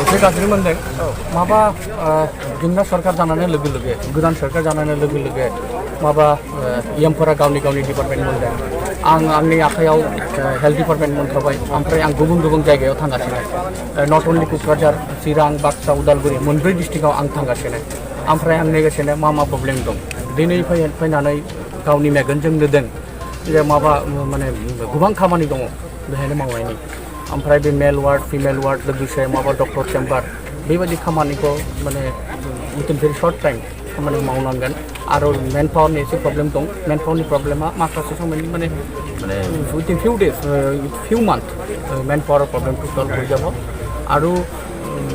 एसे गाज्रि मोनदों माबा जोंना सरकार जानानै लोगो लोगो गोदान सरकार जानानै लोगो लोगो माबा एमफोरा गावनि गावनि डिपार्टमेन्ट मोनदों आं आंनि आखायाव हेल्थ डिपार्टमेन्ट मोनखाबाय ओमफ्राय आं गुबुन गुबुन जायगायाव थांगासिनो नट अनलि क'क्राझार चिरां बाक्सा उदालगुरि मोनब्रै डिस्ट्रिक्टआव आं थांगासिनो ओमफ्राय आं नायगासिनो मा प्रब्लेम दं दिनै फैनानै गावनि मेगनजों नुदों जे माबा माने गोबां खामानि दङ बेहायनो मावनायनि ओमफ्राय बे मेल वार्ड फिमेल वार्ड लोगोसे माबा डक्टर चेम्बार बेबायदि खामानिखौ माने उइथिन भेरि सर्ट टाइम खामानि मावनांगोन आरो मेन पावारनि एसे प्रब्लेम दं मेन पावारनि प्रब्लेमा माखासे समायनि माने उइथिन फिउ डेज फिउ मान्थ मेन पावार प्रब्लेमखौ सल्भ हो যাব आरो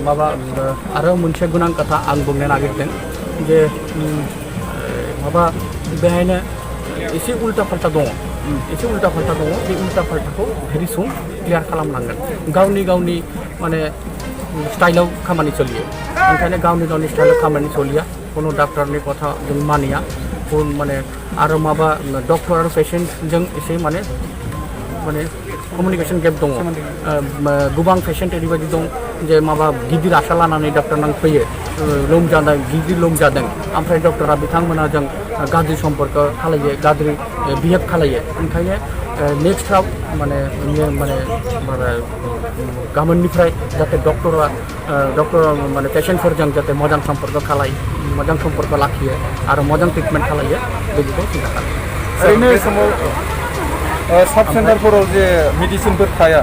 माबा आरो मोनसे गोनां खोथा आं बुंनो नागिरदों जे माबा बेहायनो एसे उल्टा फाल्टा दङ एसे उल्टा फाल्टा दङ बे उल्टा फाल्टाखौ भेरि सुन क्लियार खालामनांगोन गावनि माने स्टाइलाव खामानि सोलियो ओंखायनो गावनि स्टाइलाव खामानि सोलिया कोनो डाक्टारनि कथा जों मानिया माने आरो माबा डक्टर आरो पेशेन्टजों एसे माने कमिउनिकेशन गेप दङ गोबां पेशेन्ट ओरैबायदि दं जे माबा गिदिर आशा लानानै डक्टरनाव फैयो गिदिर लोमजादों ओमफ्राय डक्टरा बिथांमोना जों गाज्रि सम्पर्क खालायो गाज्रि बिहेभ खालायो ओंखायनो नेक्स्टआव माने गाबोननिफ्राय जाहाथे डक्टर माने पेशेन्टफोरजों जाहाथे मोजां सम्पर्क खालायो मोजां सम्पर्क लाखियो आरो मोजां ट्रिटमेन्ट खालायो बेखौ सिन्था खालामो ओरैनो समाव साब सेन्टारफोराव जे मेडिसिनफोर थाया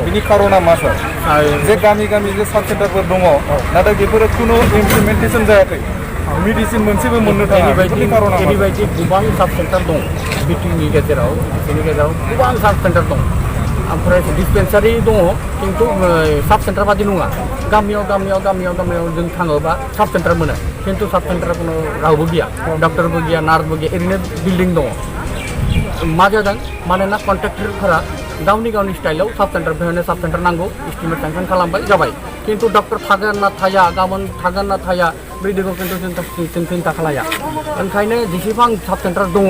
बिनि खारना मा सार जे गामि जे साब सेन्टारफोर दङ नाथाय बेफोरो खुनु इमप्लिमेन्टेसन जायाखै मेडिसिन मोनसेबो मोननो थाङा ओरैबायदि गोबां साब सेन्टार दं बिटिनि गेजेराव गोबां साब सेन्टार दं ओमफ्राय डिसपेन्सारि दङ खिन्थु साब सेन्टार बादि नङा गामियाव जों थाङोबा साब सेन्टार मोनो खिन्थु साब सेन्टार कुनु रावबो गैया डक्टरबो गैया नार्सबो गैया ओरैनो बिल्डिं दङ मा जादों मानोना कन्ट्रेक्टरफोरा गावनि स्टाइलाव साब सेन्टार बेहायनो साब सेन्टार नांगौ इस्टिमेट सेंसन खालामबाय जाबाय खिन्थु डक्टर थागोन ना थाया गाबोन थागोन ना थाया बिदिखौ खिन्थु जों सिन्था खालाया ओंखायनो जेसेबां साब सेन्टार दङ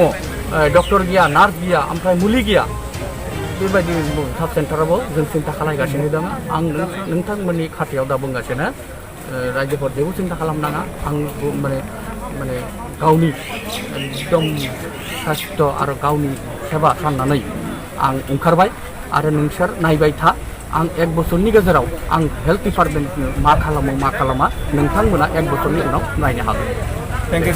डक्टर गैया नार्स गैया ओमफ्राय मुलि गैया बेबायदि साब सेन्टारावबो जों सिन्था खालामगासिनो दङ आं नोंथांमोननि खाथियाव दा बुंगासिनो रायजोफोर जेबो सिन्था खालामनाङा आं माने गावनि एकदम सास्थ' आरो गावनि सेबा साननानै आं ओंखारबाय आरो नोंसोर नायबाय था आं 1 बोसोरनि गेजेराव आं हेल्थ डिपार्टमेन्टनो मा खालामा नोंथांमोना 1 बोसोरनि उनाव नायनो हागोन। Thank you